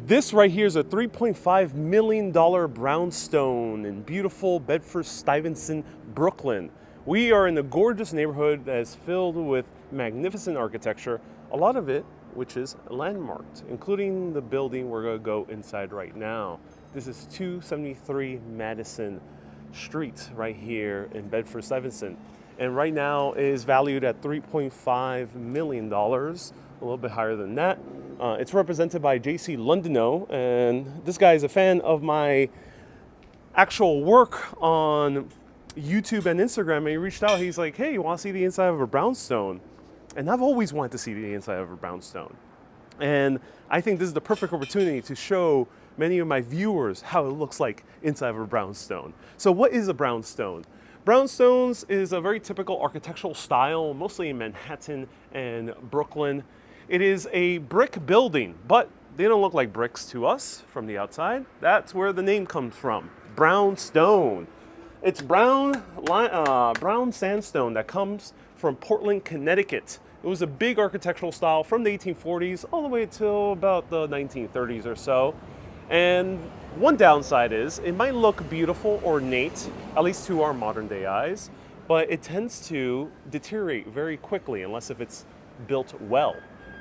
This right here is a $3.5 million brownstone in beautiful Bedford-Stuyvesant, Brooklyn. We are in a gorgeous neighborhood that is filled with magnificent architecture, a lot of it which is landmarked, including the building we're going to go inside right now. This is 273 Madison Street right here in Bedford-Stuyvesant. And right now it is valued at $3.5 million, a little bit higher than that. It's represented by JC Londono, and this guy is a fan of my actual work on YouTube and Instagram, and he reached out. He's like, hey, you want to see the inside of a brownstone? And I've always wanted to see the inside of a brownstone. And I think this is the perfect opportunity to show many of my viewers how it looks like inside of a brownstone. So what is a brownstone? Brownstones is a very typical architectural style, mostly in Manhattan and Brooklyn. It is a brick building, but they don't look like bricks to us from the outside. That's where the name comes from, brownstone. It's brown sandstone that comes from Portland, Connecticut. It was a big architectural style from the 1840s all the way till about the 1930s or so. And one downside is it might look beautiful, ornate, at least to our modern day eyes, but it tends to deteriorate very quickly unless if it's built well.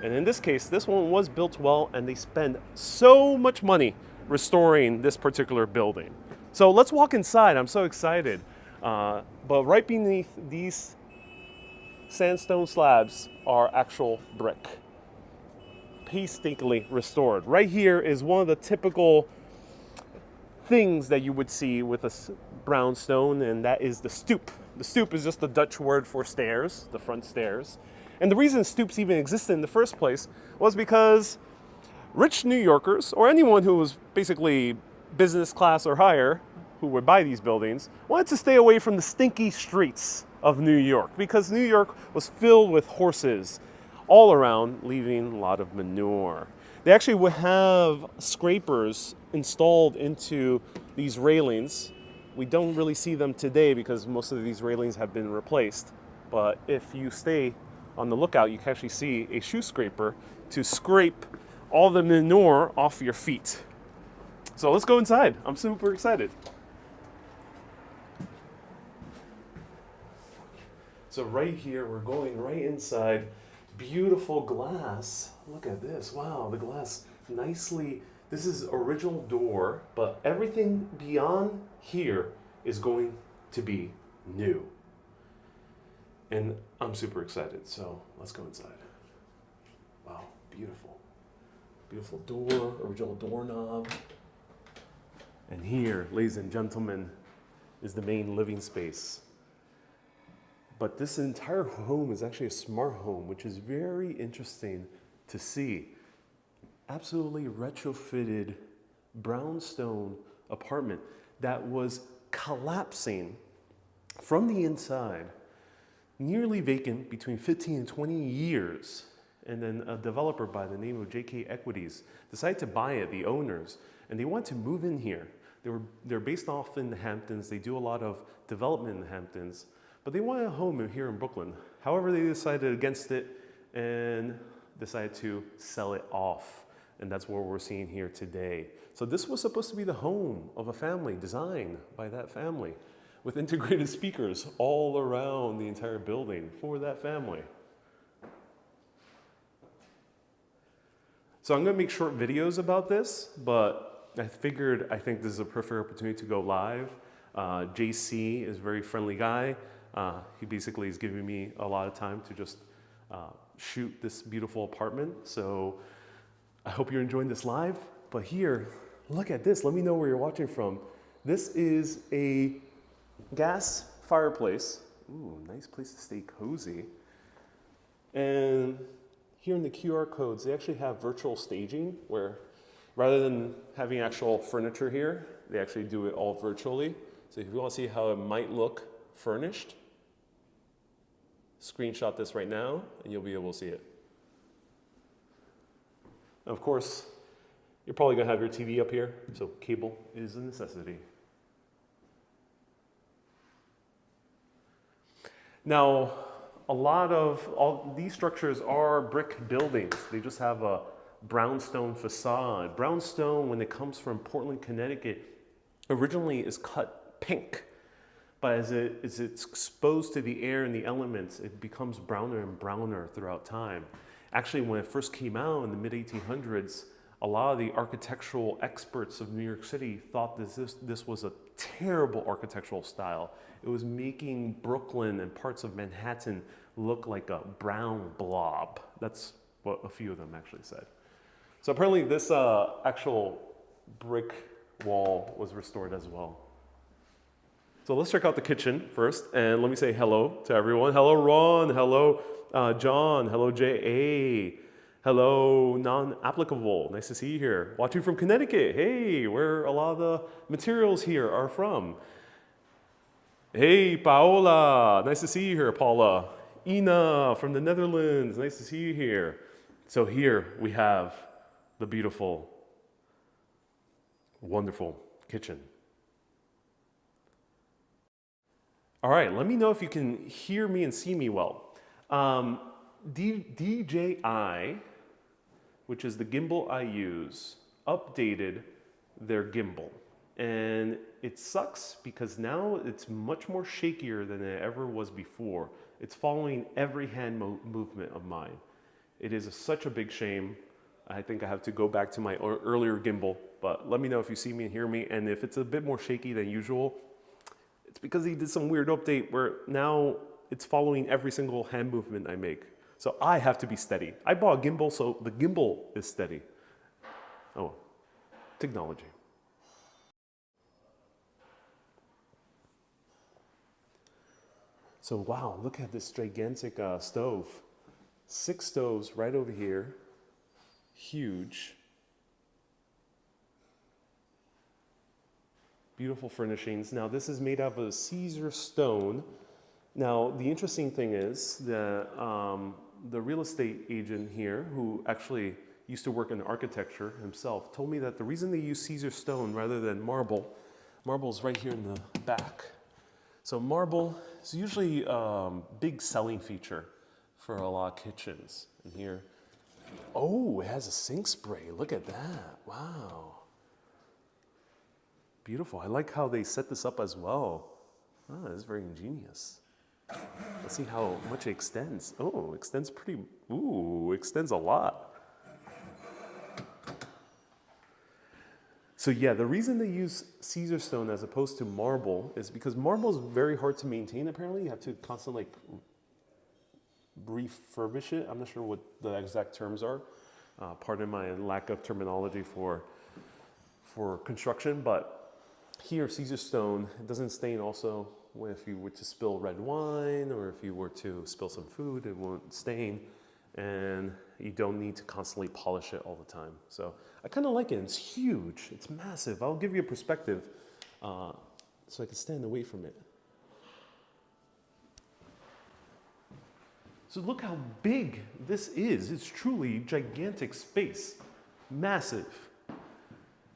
And in this case, this one was built well, and they spend so much money restoring this particular building. So let's walk inside. I'm so excited. But right beneath these sandstone slabs are actual brick, painstakingly restored. Right here is one of the typical things that you would see with a brownstone, and that is the stoop. The stoop is just the Dutch word for stairs, the front stairs. And the reason stoops even existed in the first place was because rich New Yorkers, or anyone who was basically business class or higher, who would buy these buildings, wanted to stay away from the stinky streets of New York, because New York was filled with horses all around, leaving a lot of manure. They actually would have scrapers installed into these railings. We don't really see them today because most of these railings have been replaced. But if you stay on the lookout, you can actually see a shoe scraper to scrape all the manure off your feet. So let's go inside. I'm super excited. So right here, we're going right inside. Beautiful glass. Look at this. Wow, the glass nicely. This is original door, but everything beyond here is going to be new. And I'm super excited, so let's go inside. Wow, beautiful. Beautiful door, original doorknob. And here, ladies and gentlemen, is the main living space. But this entire home is actually a smart home, which is very interesting to see. Absolutely retrofitted brownstone apartment that was collapsing from the inside, nearly vacant between 15 and 20 years. And then a developer by the name of JK Equities decided to buy it, the owners, and they wanted to move in here. They're based off in the Hamptons. They do a lot of development in the Hamptons, but they wanted a home here in Brooklyn. However, they decided against it and decided to sell it off. And that's what we're seeing here today. So this was supposed to be the home of a family designed by that family, with integrated speakers all around the entire building for that family. So I'm gonna make short videos about this, but I think this is a perfect opportunity to go live. JC is a very friendly guy. He basically is giving me a lot of time to just shoot this beautiful apartment. So I hope you're enjoying this live. But here, look at this. Let me know where you're watching from. This is a gas fireplace. Ooh, nice place to stay cozy. And here in the QR codes, they actually have virtual staging where rather than having actual furniture here, they actually do it all virtually. So if you want to see how it might look furnished, screenshot this right now and you'll be able to see it. Of course, you're probably going to have your TV up here, so cable is a necessity. Now, all these structures are brick buildings. They just have a brownstone facade. Brownstone, when it comes from Portland, Connecticut, originally is cut pink. But as it's exposed to the air and the elements, it becomes browner and browner throughout time. Actually, when it first came out in the mid-1800s, a lot of the architectural experts of New York City thought this was a terrible architectural style. It was making Brooklyn and parts of Manhattan look like a brown blob. That's what a few of them actually said. So apparently this actual brick wall was restored as well. So let's check out the kitchen first, and let me say hello to everyone. Hello, Ron. Hello, John. Hello, J.A. Hello, non-applicable. Nice to see you here. Watching from Connecticut. Hey, where a lot of the materials here are from. Hey, Paola. Nice to see you here, Paula. Ina from the Netherlands. Nice to see you here. So here we have the beautiful, wonderful kitchen. All right, let me know if you can hear me and see me well. DJI, which is the gimbal I use, updated their gimbal. And it sucks because now it's much more shakier than it ever was before. It's following every hand movement of mine. It is such a big shame. I think I have to go back to my earlier gimbal, but let me know if you see me and hear me. And if it's a bit more shaky than usual, it's because he did some weird update where now it's following every single hand movement I make. So I have to be steady. I bought a gimbal, so the gimbal is steady. Oh, technology. So wow, look at this gigantic stove. 6 stoves right over here. Huge. Beautiful furnishings. Now this is made out of a Caesar stone. Now the interesting thing is that the real estate agent here, who actually used to work in architecture himself, told me that the reason they use Caesar stone rather than marble is right here in the back. So marble is usually a big selling feature for a lot of kitchens. And here, oh, it has a sink spray. Look at that. Wow. Beautiful. I like how they set this up as well. Oh, that's very ingenious. Let's see how much it extends. Oh, it extends pretty, ooh, extends a lot. So yeah, the reason they use Caesar stone as opposed to marble is because marble is very hard to maintain apparently. You have to constantly refurbish it. I'm not sure what the exact terms are. Pardon my lack of terminology for construction, but here Caesar stone, it doesn't stain also. If you were to spill red wine or if you were to spill some food, it won't stain, and you don't need to constantly polish it all the time. So I kind of like it. It's huge. It's massive. I'll give you a perspective so I can stand away from it. So look how big this is. It's truly gigantic space. Massive.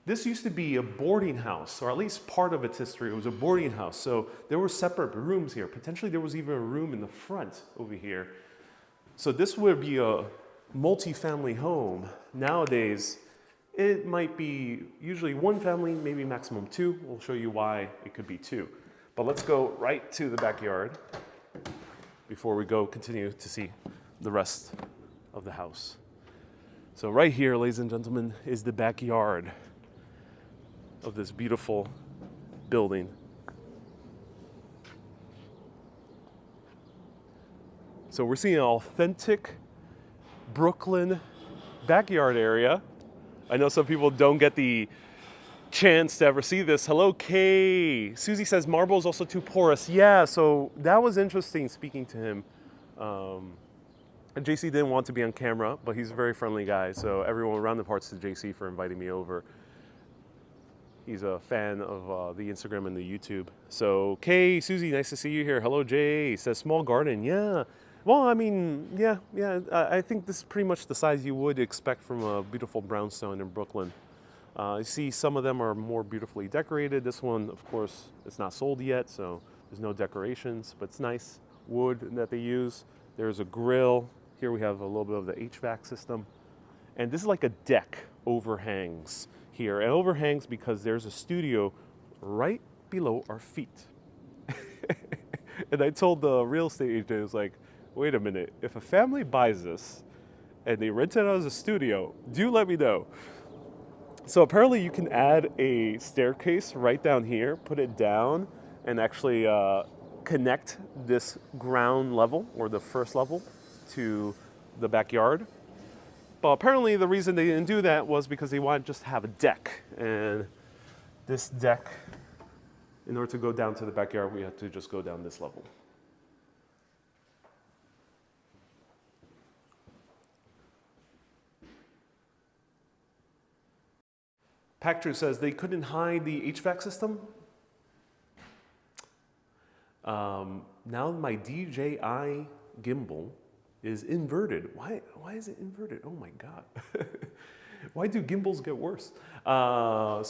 This used to be a boarding house, or at least part of its history. It was a boarding house. So there were separate rooms here. Potentially there was even a room in the front over here. So this would be a multi-family home. Nowadays, it might be usually one family, maybe maximum 2. We'll show you why it could be 2. But let's go right to the backyard before we continue to see the rest of the house. So right here, ladies and gentlemen, is the backyard of this beautiful building. So we're seeing an authentic Brooklyn backyard area. I know some people don't get the chance to ever see this. Hello, Kay. Susie says marble is also too porous. Yeah, so that was interesting speaking to him. And JC didn't want to be on camera, but he's a very friendly guy. So everyone around the parts to JC for inviting me over. He's a fan of the Instagram and the YouTube. So Kay, Susie, nice to see you here. Hello, Jay. Says small garden. Yeah. Well, I mean, yeah. I think this is pretty much the size you would expect from a beautiful brownstone in Brooklyn. You see some of them are more beautifully decorated. This one, of course, it's not sold yet, so there's no decorations, but it's nice wood that they use. There's a grill. Here we have a little bit of the HVAC system. And this is like a deck overhangs here. It overhangs because there's a studio right below our feet. And I told the real estate agent, I was like, wait a minute, if a family buys this and they rent it out as a studio, do let me know. So apparently you can add a staircase right down here, put it down, and actually connect this ground level or the first level to the backyard. But apparently the reason they didn't do that was because they wanted just to have a deck. And this deck, in order to go down to the backyard, we had to just go down this level. Pachter says they couldn't hide the HVAC system. Now my DJI gimbal is inverted. Why is it inverted? Oh my God. Why do gimbals get worse? Why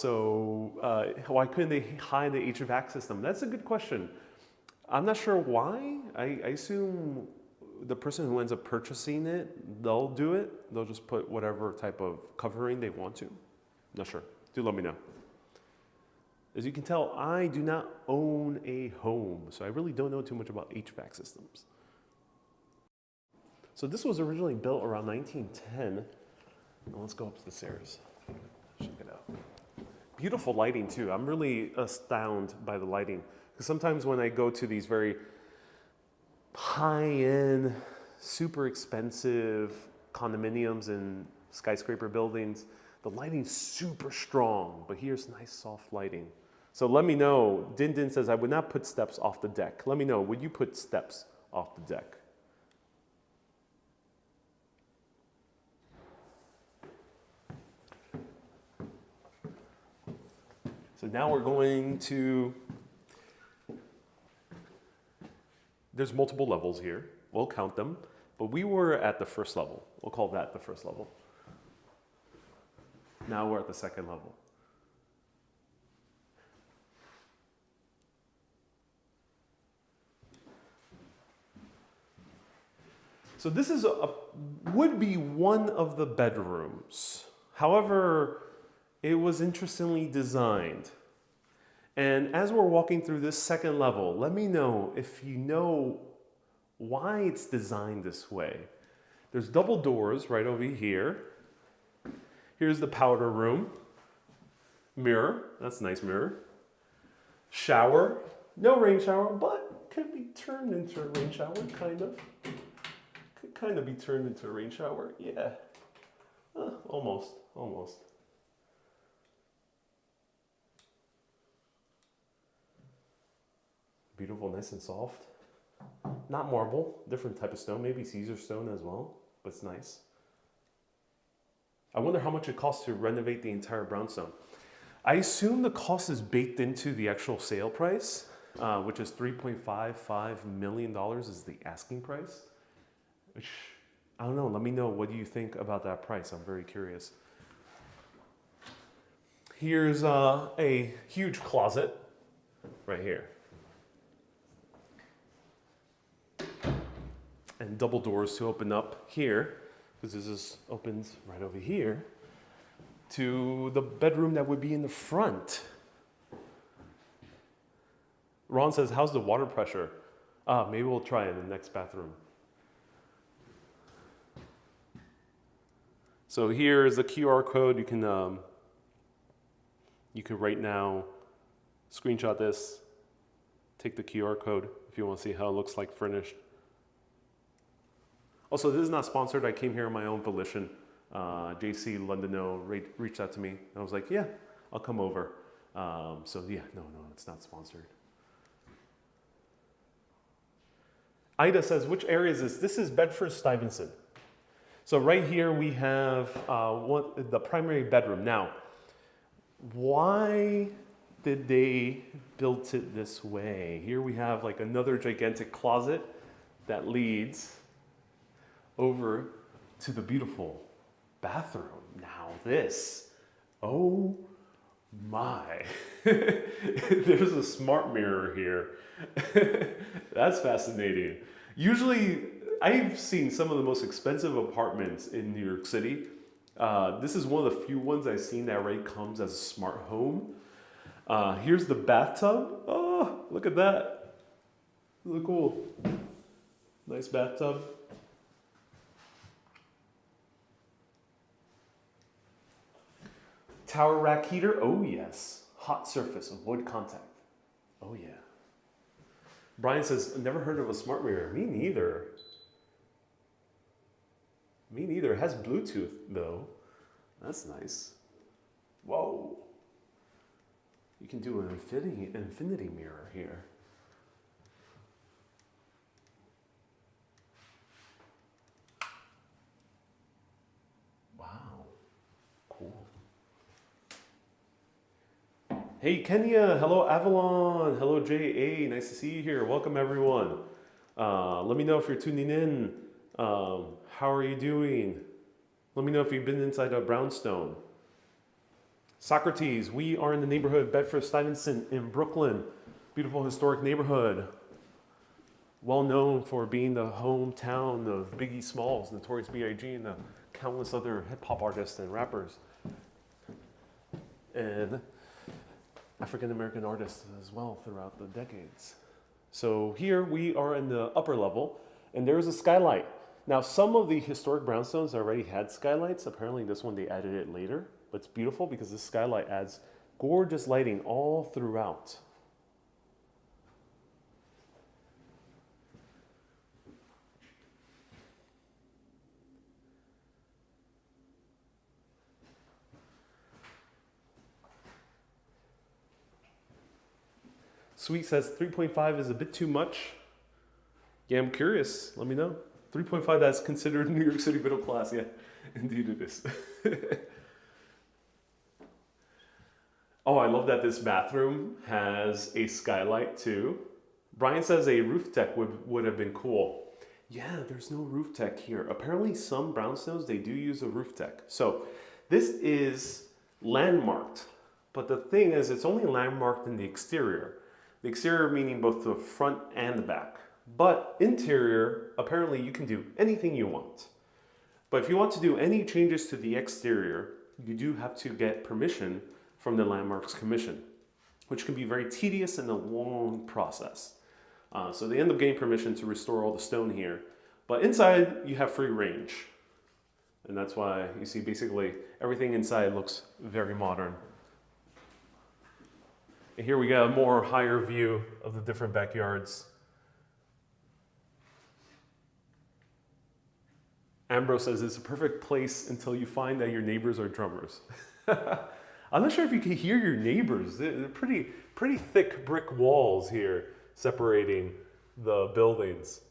couldn't they hide the HVAC system? That's a good question. I'm not sure why. I assume the person who ends up purchasing it, they'll do it. They'll just put whatever type of covering they want to. Not sure. Do let me know. As you can tell, I do not own a home, so I really don't know too much about HVAC systems. So this was originally built around 1910. Now let's go up the stairs. Check it out. Beautiful lighting too. I'm really astounded by the lighting. Because sometimes when I go to these very high-end, super expensive condominiums and skyscraper buildings, the lighting's super strong, but here's nice soft lighting. So let me know, Din Din says, I would not put steps off the deck. Let me know, would you put steps off the deck? So now we're going to, there's multiple levels here. We'll count them, but we were at the first level. We'll call that the first level. Now we're at the second level. So this is would be one of the bedrooms. However, it was interestingly designed. And as we're walking through this second level, let me know if you know why it's designed this way. There's double doors right over here. Here's the powder room. Mirror, that's a nice mirror. Shower, no rain shower, but could be turned into a rain shower, kind of. Could kind of be turned into a rain shower, yeah. Almost. Beautiful, nice and soft. Not marble, different type of stone, maybe Caesar stone as well, but it's nice. I wonder how much it costs to renovate the entire brownstone. I assume the cost is baked into the actual sale price, which is $3.55 million is the asking price. Which, I don't know, let me know, what do you think about that price? I'm very curious. Here's a huge closet right here. And double doors to open up here, because this opens right over here to the bedroom that would be in the front. Ron says, how's the water pressure? Maybe we'll try it in the next bathroom. So here's the QR code. You can right now screenshot this, take the QR code if you want to see how it looks like furnished. Also, this is not sponsored. I came here on my own volition. JC Londono reached out to me. And I was like, yeah, I'll come over. So yeah, no, it's not sponsored. Ida says, which area is this? This is Bedford-Stuyvesant. So right here we have the primary bedroom. Now, why did they build it this way? Here we have like another gigantic closet that leads over to the beautiful bathroom. Now this, oh my. There's a smart mirror here. That's fascinating. Usually, I've seen some of the most expensive apartments in New York City This is one of the few ones I've seen that already comes as a smart home. Here's the bathtub. Oh, look at that. Look cool. Nice bathtub. Tower rack heater. Oh yes. Hot surface. Avoid contact. Oh yeah. Brian says, never heard of a smart mirror. Me neither. Me neither. It has Bluetooth though. That's nice. Whoa. You can do an infinity mirror here. Wow. Cool. Hey Kenya, hello Avalon, hello JA, nice to see you here. Welcome everyone. Let me know if you're tuning in. How are you doing? Let me know if you've been inside a Brownstone. Socrates, we are in the neighborhood of Bedford-Stuyvesant in Brooklyn. Beautiful historic neighborhood. Well known for being the hometown of Biggie Smalls, Notorious B.I.G. and countless other hip hop artists and rappers. And African American artists as well throughout the decades. So here we are in the upper level and there's a skylight. Now some of the historic brownstones already had skylights. Apparently this one they added it later, but it's beautiful because this skylight adds gorgeous lighting all throughout. Sweet says 3.5 is a bit too much. Yeah, I'm curious. Let me know. 3.5, that's considered New York City middle class. Yeah, indeed it is. Oh, I love that this bathroom has a skylight too. Brian says a roof deck would have been cool. Yeah, there's no roof deck here. Apparently some brownstones, they do use a roof deck. So this is landmarked. But the thing is, it's only landmarked in the exterior. The exterior meaning both the front and the back. But interior, apparently you can do anything you want. But if you want to do any changes to the exterior, you do have to get permission from the Landmarks Commission, which can be very tedious and a long process. So they end up getting permission to restore all the stone here. But inside, you have free range. And that's why you see basically everything inside looks very modern. And here we got a more higher view of the different backyards. Ambrose says it's a perfect place until you find that your neighbors are drummers. I'm not sure if you can hear your neighbors. They're pretty thick brick walls here separating the buildings.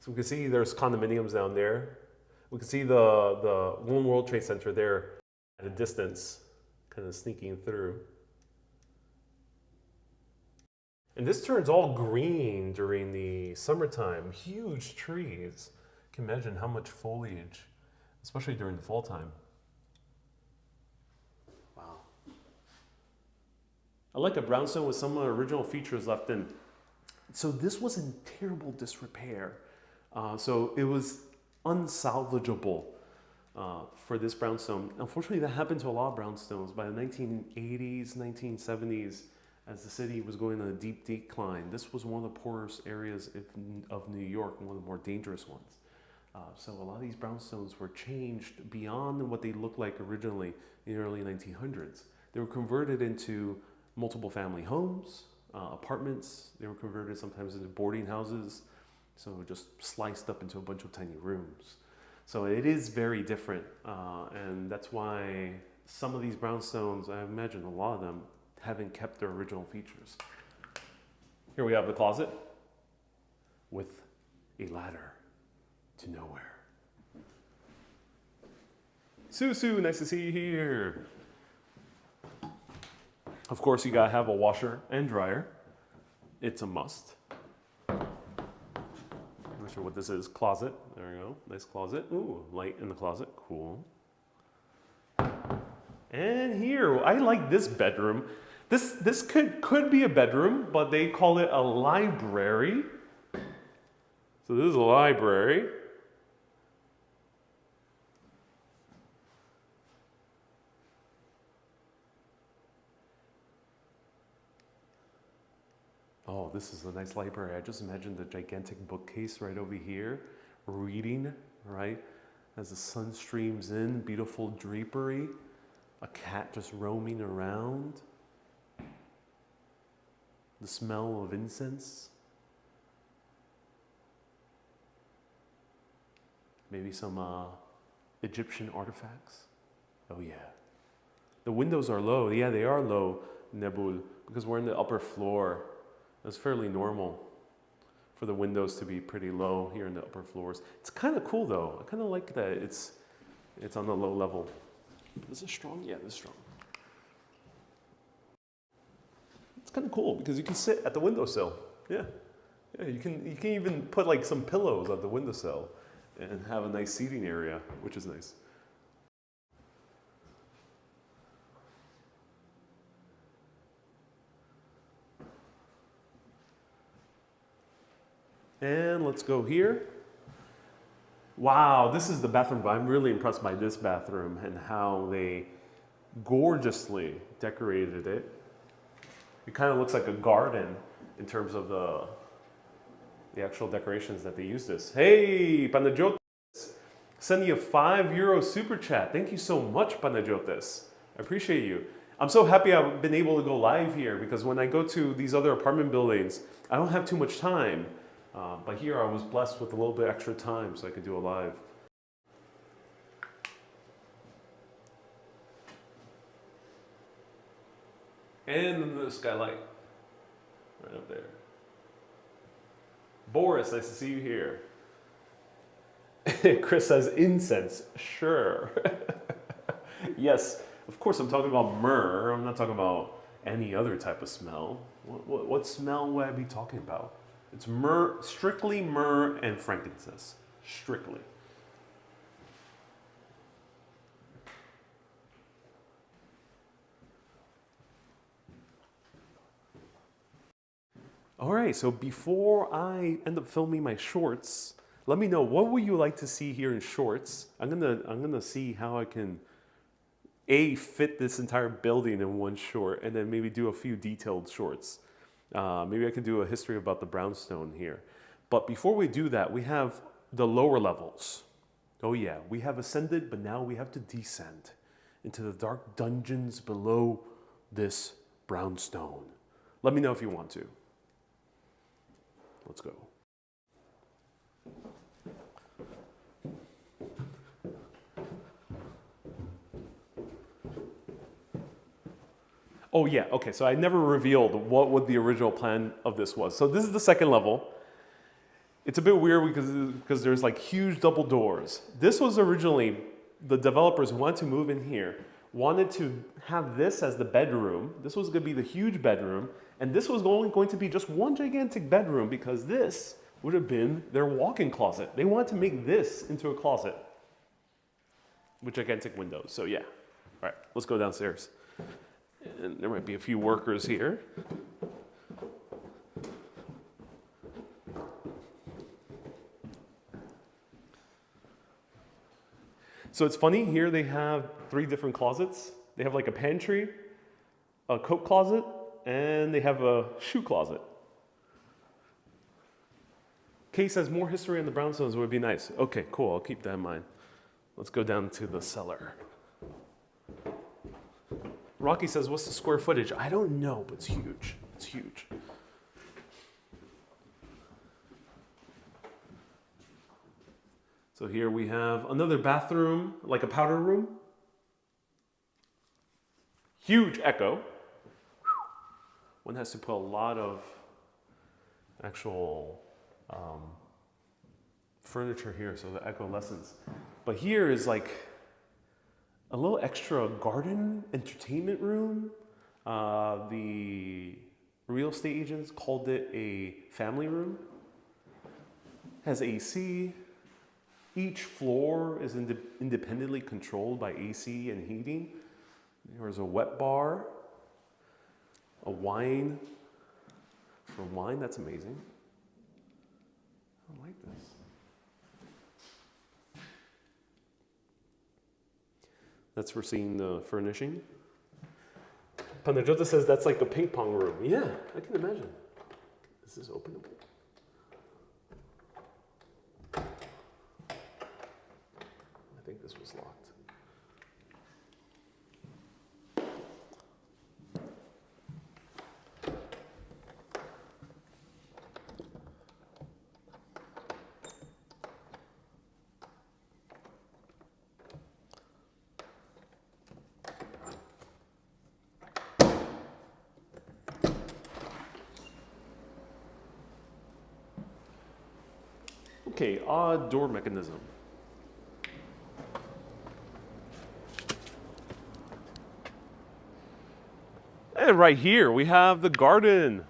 So we can see there's condominiums down there. We can see the One World Trade Center there at a distance, kind of sneaking through. And this turns all green during the summertime. Huge trees. You can imagine how much foliage, especially during the fall time. Wow. I like a brownstone with some original features left in. So this was in terrible disrepair. So it was unsalvageable for this brownstone. Unfortunately, that happened to a lot of brownstones. By the 1980s, 1970s, as the city was going on a deep decline, this was one of the poorest areas of New York, and one of the more dangerous ones. So a lot of these brownstones were changed beyond what they looked like originally in the early 1900s. They were converted into multiple family homes, apartments. They were converted sometimes into boarding houses. So just sliced up into a bunch of tiny rooms. So it is very different. And that's why some of these brownstones, I imagine a lot of them, haven't kept their original features. Here we have the closet with a ladder to nowhere. Sue, nice to see you here. Of course, you gotta have a washer and dryer. It's a must. I'm not sure what this is. Closet. There we go. Nice closet. Ooh, light in the closet. Cool. And here, I like this bedroom. This could be a bedroom, but they call it a library. So this is a library. Oh, this is a nice library. I just imagined the gigantic bookcase right over here, reading, right? As the sun streams in, beautiful drapery, a cat just roaming around, the smell of incense, maybe some Egyptian artifacts. Oh yeah. The windows are low. Yeah, they are low, Nebul, because we're in the upper floor. It's fairly normal for the windows to be pretty low here in the upper floors. It's kind of cool though. I kind of like that it's on the low level. Is this strong? Yeah, this is strong. It's kind of cool because you can sit at the windowsill. Yeah. Yeah, you can even put like some pillows at the windowsill and have a nice seating area, which is nice. And let's go here. Wow, this is the bathroom. I'm really impressed by this bathroom and how they gorgeously decorated it. It kind of looks like a garden in terms of the actual decorations that they use this. Hey, Panajotis, sending a €5 super chat. Thank you so much, Panajotis. I appreciate you. I'm so happy I've been able to go live here because when I go to these other apartment buildings, I don't have too much time. But here I was blessed with a little bit extra time so I could do a live. And the skylight right up there. Boris, nice to see you here. Chris says incense. Sure. Yes, of course I'm talking about myrrh. I'm not talking about any other type of smell. What smell would I be talking about? It's myrrh, strictly myrrh and frankincense. Strictly. All right, so before I end up filming my shorts, let me know what would you like to see here in shorts. I'm gonna see how I can fit this entire building in one short, and then maybe do a few detailed shorts. Maybe I could do a history about the Brownstone here. But before we do that, we have the lower levels. Oh yeah, we have ascended, but now we have to descend into the dark dungeons below this Brownstone. Let me know if you want to. Let's go. Oh yeah, okay, so I never revealed what the original plan of this was. So this is the second level. It's a bit weird because there's like huge double doors. This was originally, the developers wanted to move in here, wanted to have this as the bedroom. This was gonna be the huge bedroom, and this was only going to be just one gigantic bedroom because this would have been their walk-in closet. They wanted to make this into a closet with gigantic windows, so yeah. All right, let's go downstairs. And there might be a few workers here. So it's funny, here they have 3 different closets. They have like a pantry, a coat closet, and they have a shoe closet. Kay says more history on the Brownstones would be nice. Okay, cool, I'll keep that in mind. Let's go down to the cellar. Rocky says, what's the square footage? I don't know, but it's huge. It's huge. So here we have another bathroom, like a powder room. Huge echo. One has to put a lot of actual furniture here so the echo lessens. But here is like a little extra garden entertainment room. The real estate agents called it a family room. Has AC. Each floor is independently controlled by AC and heating. There's a wet bar, a wine. For wine, that's amazing. I like this. That's for seeing the furnishing. Panajota says that's like a ping pong room. Yeah, I can imagine. This is openable. I think this was locked. Okay, odd door mechanism. And right here we have the garden.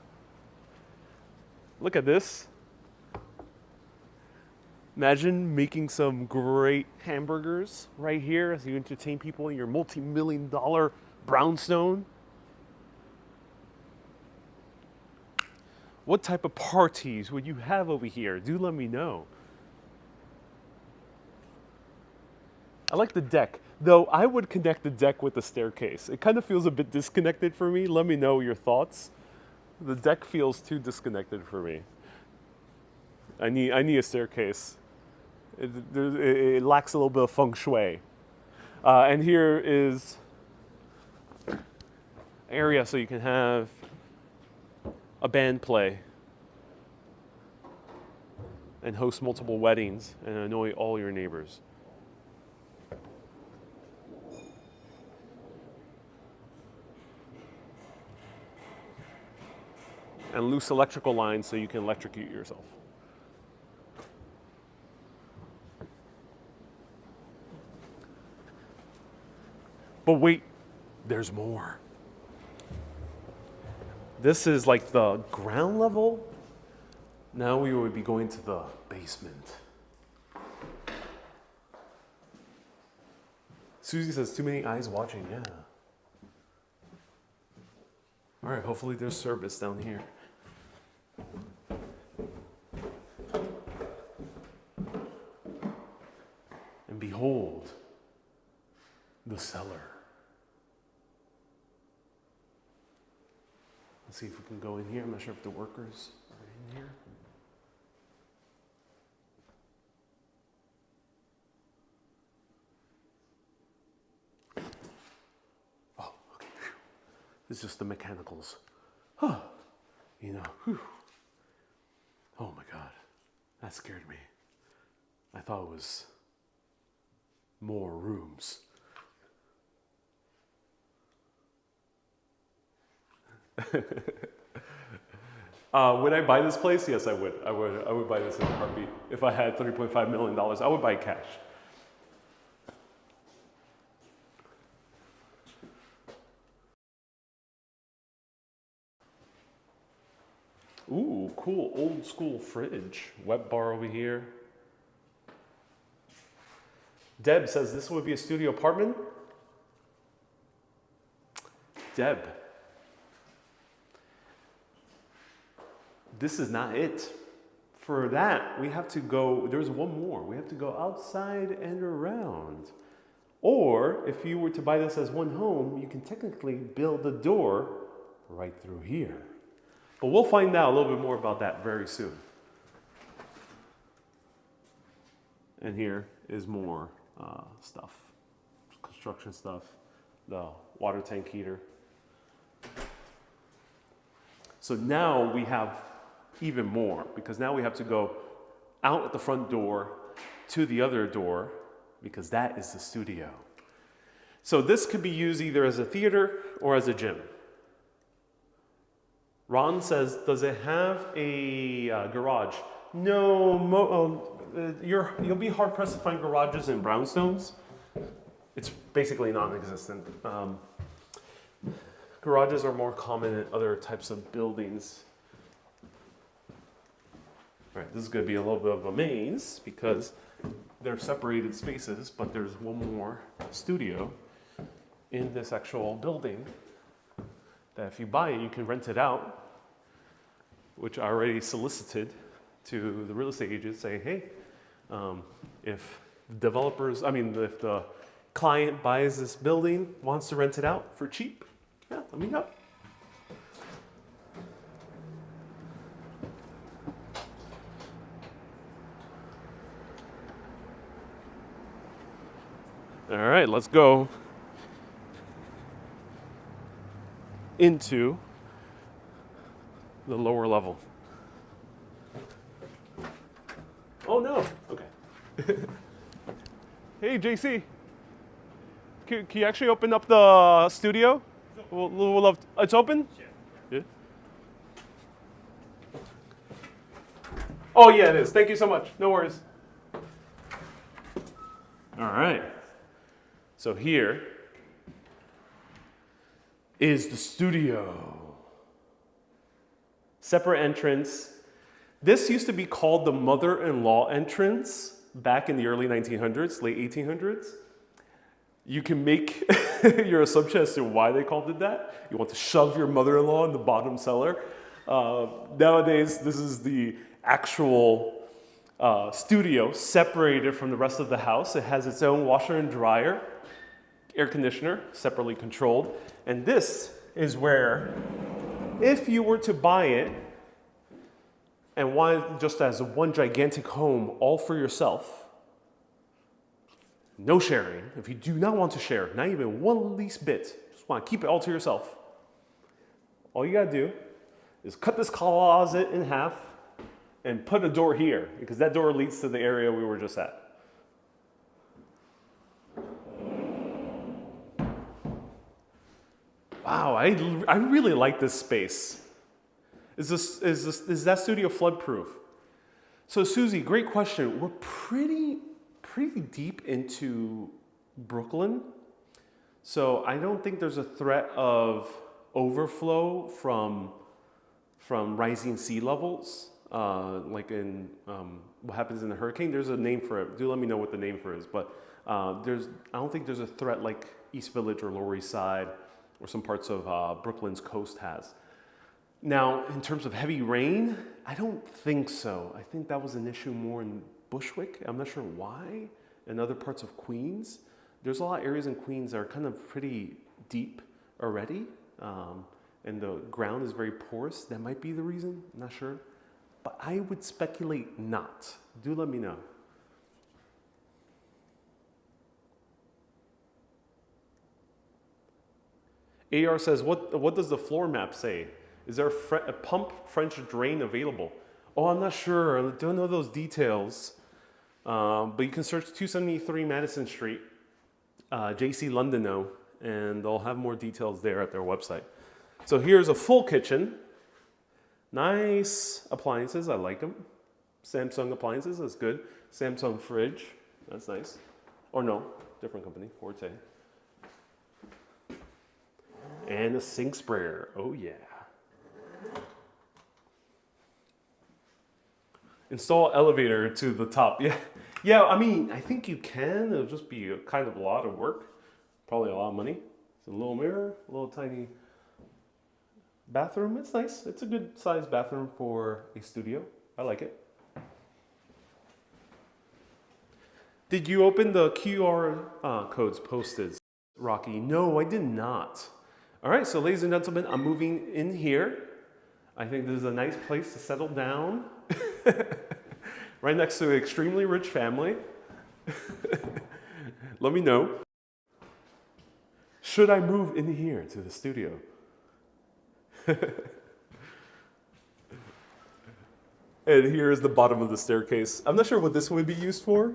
Look at this. Imagine making some great hamburgers right here as you entertain people in your multi-million-dollar brownstone. What type of parties would you have over here? Do let me know. I like the deck, though I would connect the deck with the staircase. It kind of feels a bit disconnected for me. Let me know your thoughts. The deck feels too disconnected for me. I need a staircase. It lacks a little bit of feng shui. And here is an area so you can have a band play and host multiple weddings and annoy all your neighbors. And loose electrical lines so you can electrocute yourself. But wait, there's more. This is like the ground level. Now we would be going to the basement. Susie says, too many eyes watching, yeah. All right, hopefully there's service down here. And behold, the cellar. Let's see if we can go in here. I'm not sure if the workers are in here. Oh, okay. This is just the mechanicals. Huh. You know, whew. Oh my God, that scared me. I thought it was more rooms. Would I buy this place? Yes, I would. I would buy this in a heartbeat. If I had $3.5 million, I would buy cash. Ooh, cool old school fridge. Wet bar over here. Deb says this would be a studio apartment. Deb. This is not it. For that, we have to go, there's one more. We have to go outside and around. Or if you were to buy this as one home, you can technically build a door right through here. But we'll find out a little bit more about that very soon. And here is more stuff, construction stuff, the water tank heater. So now we have even more, because now we have to go out at the front door to the other door, because that is the studio. So this could be used either as a theater or as a gym. Ron says, does it have a garage? No, you'll be hard pressed to find garages in brownstones. It's basically non-existent. Garages are more common in other types of buildings. All right, this is going to be a little bit of a maze because they're separated spaces, but there's one more studio in this actual building that if you buy it, you can rent it out, which I already solicited to the real estate agents saying, hey, if the client buys this building, wants to rent it out for cheap, yeah, let me know. right, let's go into the lower level. Oh no, okay. Hey JC, can you actually open up the studio? We'll love, it's open? Yeah. Oh yeah, it is. Thank you so much. No worries. All right. So here is the studio. Separate entrance. This used to be called the mother-in-law entrance back in the early 1900s, late 1800s. You can make your assumption as to why they called it that. You want to shove your mother-in-law in the bottom cellar. Nowadays, this is the actual studio separated from the rest of the house. It has its own washer and dryer, air conditioner, separately controlled. And this is where, if you were to buy it and want it just as one gigantic home all for yourself, no sharing. If you do not want to share, not even one least bit, just want to keep it all to yourself, all you gotta do is cut this closet in half and put a door here, because that door leads to the area we were just at. Wow, I really like this space. Is that studio flood proof? So Susie, great question. We're pretty deep into Brooklyn. So I don't think there's a threat of overflow from rising sea levels, like in what happens in a hurricane. There's a name for it. Do let me know what the name for it is. But I don't think there's a threat like East Village or Lower East Side or some parts of Brooklyn's coast has. Now, in terms of heavy rain, I don't think so. I think that was an issue more in Bushwick. I'm not sure why. In other parts of Queens, there's a lot of areas in Queens that are kind of pretty deep already, and the ground is very porous. That might be the reason. I'm not sure, but I would speculate not. Do let me know. AR says, what does the floor map say? Is there a pump French drain available? Oh, I'm not sure. I don't know those details. But you can search 273 Madison Street, JC Londino, and they'll have more details there at their website. So here's a full kitchen. Nice appliances. I like them. Samsung appliances. That's good. Samsung fridge. That's nice. Or no, different company. Forte. And a sink sprayer. Oh yeah. Install elevator to the top. Yeah. I mean, I think you can. It'll just be a kind of a lot of work. Probably a lot of money. It's a little mirror, a little tiny bathroom. It's nice. It's a good sized bathroom for a studio. I like it. Did you open the QR codes posted, Rocky? No, I did not. All right, so ladies and gentlemen, I'm moving in here. I think this is a nice place to settle down. Right next to an extremely rich family. Let me know. Should I move in here to the studio? And here is the bottom of the staircase. I'm not sure what this would be used for.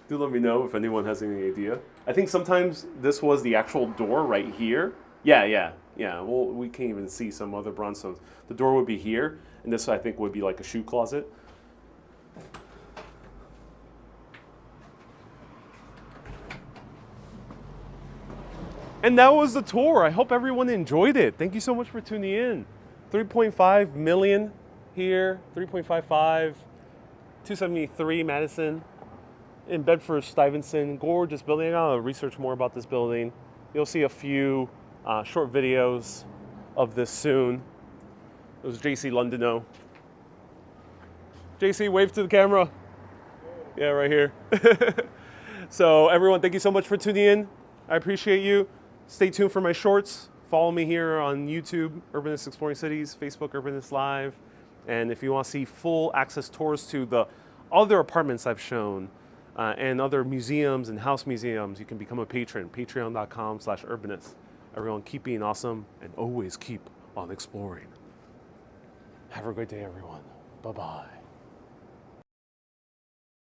Do let me know if anyone has any idea. I think sometimes this was the actual door right here. Yeah. Well, we can't even see some other brownstones. The door would be here, and this I think would be like a shoe closet. And that was the tour. I hope everyone enjoyed it. Thank you so much for tuning in. 3.5 million here, 3.55, 273 Madison in Bedford-Stuyvesant. Gorgeous building. I gotta research more about this building. You'll see a few short videos of this soon. It was JC Londino. JC, wave to the camera. Yeah, right here. So everyone, thank you so much for tuning in. I appreciate you. Stay tuned for my shorts. Follow me here on YouTube, Urbanist Exploring Cities, Facebook, Urbanist Live. And if you want to see full access tours to the other apartments I've shown, and other museums and house museums, you can become a patron. Patreon.com/Urbanist. Everyone, keep being awesome and always keep on exploring. Have a great day, everyone. Bye-bye.